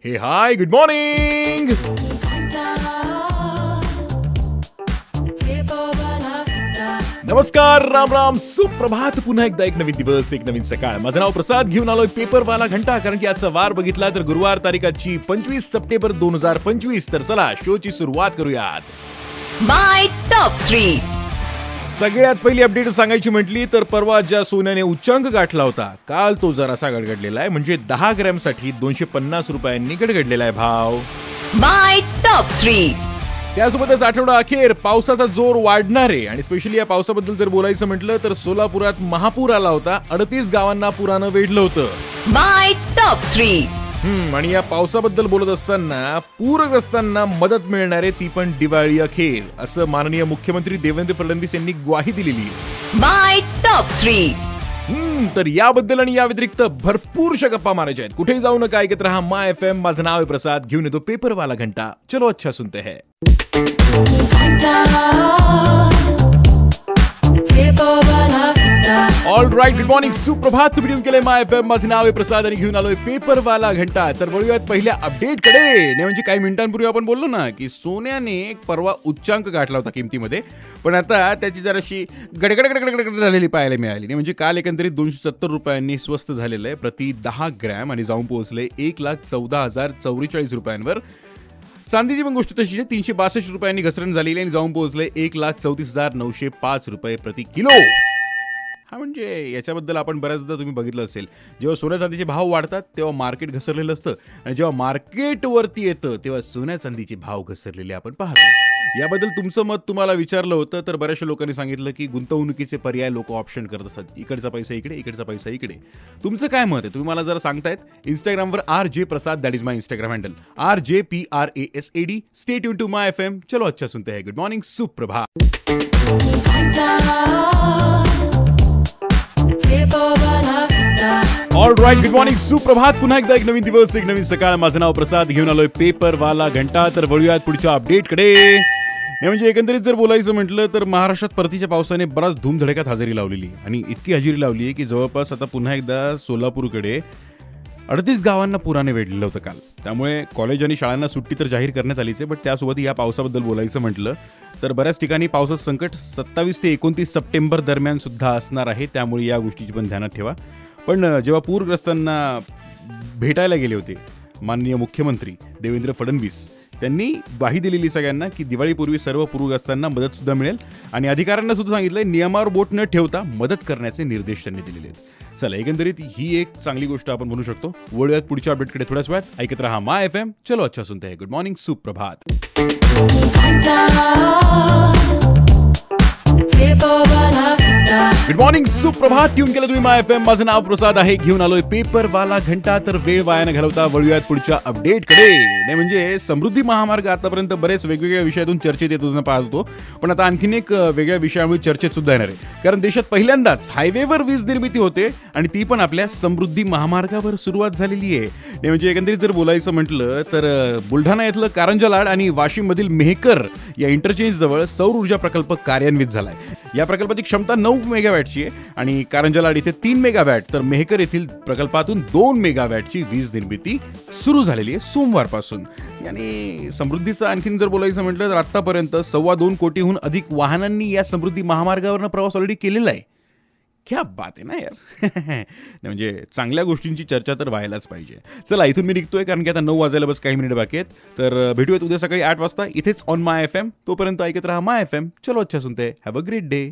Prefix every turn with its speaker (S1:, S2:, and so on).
S1: हे hi good morning. नमस्कार, राम राम, सुप्रभात. पुन्हा एकदा एक नवीन दिवस, एक नवीन सकाळ. माझं नाव प्रसाद, घेऊन आलोय पेपरवाला घंटा. कारण की आजचा वार बघितला तर गुरुवार, तारीखाची 25 सप्टेंबर 2025. तर चला शोची सुरुवात करूयात.
S2: माय टॉप 3.
S1: सगळ्यात पहिली अपडेट सांगायची म्हटली तर परवा ज्या सोन्याने उच्चांक गाठला होता, काल तो जरासा गडगडलेला आहे. म्हणजे 10 ग्रॅमसाठी 250 रुपयांनी गडगडलेला आहे भाव.
S2: माय टॉप 3.
S1: त्यासोबतच आठवडा अखेर पावसाचा जोर वाढणार आहे. आणि स्पेशली या पावसाबद्दल जर बोलायचं म्हटलं तर सोलापुरात महापूर आला होता. 38 गावांना पुरानं वेढलं होतं.
S2: माय टॉप 3.
S1: आणि या पावसाबद्दल बोलत असताना पूरग्रस्तांना मदत मिळणार आहे, ती पण दिवाळी अखेर, असं माननीय मुख्यमंत्री देवेंद्र फडणवीस यांनी ग्वाही दिलेली आहे.
S2: माय टॉप 3.
S1: तर याबद्दल आणि या व्यतिरिक्त भरपूरशा गप्पा मारायच्या आहेत. कुठेही जाऊ नका, ऐकत रहा माय FM. माझं नाव आहे प्रसाद, घेऊन येतो पेपरवाला घंटा. चलो अच्छा सुनते हैं. ऑल राईट, गुड मॉर्निंग, सुप्रभात. तुम्ही केलंय माय FM. माझं नाव आहे प्रसाद आणि घेऊन आलोय पेपरवाला घंटा. तर वळूयात पहिल्या अपडेटकडे. म्हणजे काही मिनिटांपूर्वी आपण बोललो ना की सोन्याने परवा उच्चांक गाठला होता किमतीमध्ये, पण आता त्याची जराशी गडगड झालेली पाहायला मिळाली. म्हणजे काल एकंदरीत 270 रुपयांनी स्वस्त झालेलं आहे प्रति 10 ग्रॅम आणि जाऊन पोहोचले 1,14,044 रुपयांवर. चांदीची पण गोष्ट तशी आहे, 362 रुपयांनी घसरण झालेली आणि जाऊन पोहोचले 1,34,905 रुपये प्रति किलो. हा म्हणजे याच्याबद्दल आपण बऱ्याचदा तुम्ही बघितलं असेल, जेव्हा सोन्या चांदीचे भाव वाढतात तेव्हा मार्केट घसरलेलं असतं, आणि जेव्हा मार्केट वरती येतं तेव्हा सोन्या चांदीचे भाव घसरलेले आपण पाहतो. याबद्दल तुमचं मत तुम्हाला विचारलं होतं तर बऱ्याचशा लोकांनी सांगितलं की गुंतवणुकीचे पर्याय लोक ऑप्शन करत असतात, इकडचा पैसा इकडे, इकडचा पैसा इकडे. तुमचं काय मत आहे तुम्ही मला जरा सांगतायत. इंस्टाग्रामवर RJ Prasad, that is my Instagram handle, RJPRASAD. Stay tune to my FM. चलो अच्छा सुनते हैं. गुड मॉर्निंग, सुप्रभात. ऑल राईट, गुड मॉर्निंग, सुप्रभात. पुन्हा एकदा एक नवीन दिवस, एक नवीन सकाळ. माझं नाव प्रसाद, घेऊन आलोय पेपरवाला घंटा. तर वळूयात पुढच्या अपडेटकडे. म्हणजे एकंदरीत जर बोलायचं म्हटलं तर महाराष्ट्रात परतीच्या पावसाने बराच धूमधडक्यात हजेरी लावलेली, आणि इतकी हजेरी लावली आहे की जवळपास आता पुन्हा एकदा सोलापूरकडे 38 गावांना पुराने वेढलेलं होतं काल. त्यामुळे कॉलेज आणि शाळांना सुट्टी तर जाहीर करण्यात आलीच आहे, बट त्यासोबत या पावसाबद्दल बोलायचं म्हटलं तर बऱ्याच ठिकाणी पावसाचं संकट 27 ते 29 सप्टेंबर दरम्यान सुद्धा असणार आहे. त्यामुळे या गोष्टीची पण ध्यानात ठेवा. पण जेव्हा पूरग्रस्तांना भेटायला गेले होते माननीय मुख्यमंत्री देवेंद्र फडणवीस, त्यांनी ग्वाही दिलेली सगळ्यांना की दिवाळीपूर्वी सर्व पूरग्रस्तांना मदत सुद्धा मिळेल, आणि अधिकाऱ्यांना सुद्धा सांगितलंय नियमावर बोट न ठेवता मदत करण्याचे निर्देश त्यांनी दिलेले आहेत. चला, एकंदरीत ही एक चांगली गोष्ट आपण म्हणू शकतो. वळूयात पुढच्या अपडेटकडे थोड्याच वेळात. ऐकत रहा माय FM. चलो अच्छा सुनते हैं. गुड मॉर्निंग, सुप्रभात. गुड मॉर्निंग, सुप्रभात. ट्यून केलं तुम्ही माय FM. माझं नाव प्रसाद आहे, घेऊन आलोय पेपरवाला घंटा. तर वेळ वाया न घालवता वळूयात पुढच्या अपडेटकडे. नाही म्हणजे समृद्धी महामार्ग आतापर्यंत बरेच वेगवेगळ्या विषयातून चर्चेत येत होतं पाहत होतो, पण आता आणखीन एक वेगळ्या विषयामुळे चर्चेत सुद्धा येणार आहे. कारण देशात पहिल्यांदाच हायवेवर वीज निर्मिती होते, आणि ती पण आपल्या समृद्धी महामार्गावर सुरुवात झालेली आहे. नाही म्हणजे एकंदरीत जर बोलायचं म्हटलं तर बुलढाणा येथलं कारंजा लाड आणि वाशिम मधील मेहकर या इंटरचेंज जवळ सौर ऊर्जा प्रकल्प कार्यान्वित झालाय. या प्रकल्पाची क्षमता 9 मेगावॅटची आहे, आणि कारंजा लाड इथे 3 मेगावॅट, तर मेहकर येथील प्रकल्पातून 2 मेगावॅटची वीज निर्मिती सुरू झालेली आहे सोमवारपासून. आणि समृद्धीचं आणखीन जर बोलायचं म्हटलं तर आतापर्यंत 2.25 कोटीहून अधिक वाहनांनी या समृद्धी महामार्गावरनं प्रवास ऑलरेडी केलेला आहे. क्या बात आहे ना यार. म्हणजे चांगल्या गोष्टींची चर्चा तर व्हायलाच पाहिजे. चला, इथून मी निघतोय कारण की आता 9 वाजायला बस काही मिनिट बाकी आहेत. तर भेटूयात उद्या सकाळी 8 वाजता इथेच ऑन माय FM. तोपर्यंत ऐकत रहा माय FM. चलो अच्छा सुनते. Have a great day.